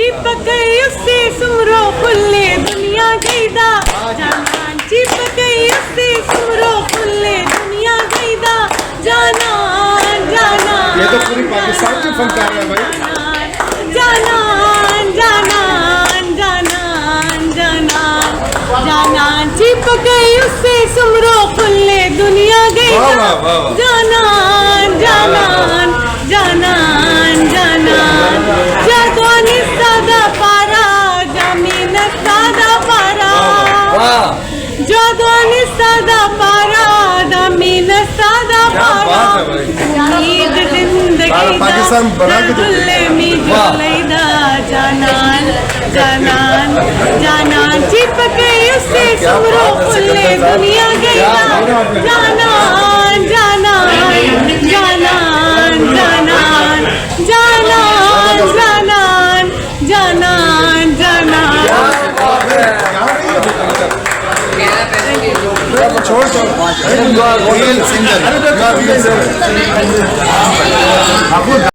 चिपक उससे सुमरो खुले दुनिया गईदा जानान चिपक उससे सुमरो खुले दुनिया गईदा जानान जानान ये तो पूरी पाकिस्तान के फनकार है भाई। जानान जानान जानान जानान जानान चिपक उससे सुमरो खुले दुनिया गईदा जानान जानान जानान जानान जादवानी सादा पारा जमीन सादा पारा जादवानी सादा पारा जमीन सादा पारा नींद जिंदगी पाकिस्तान बना के दुल्ले मीद लैदा जानान जानान जानान चिपक उससे सुमरो खुले दुनिया गईदा जानान जानान जानान जानान जानान जानान जानान जानान छोड़ छोड़।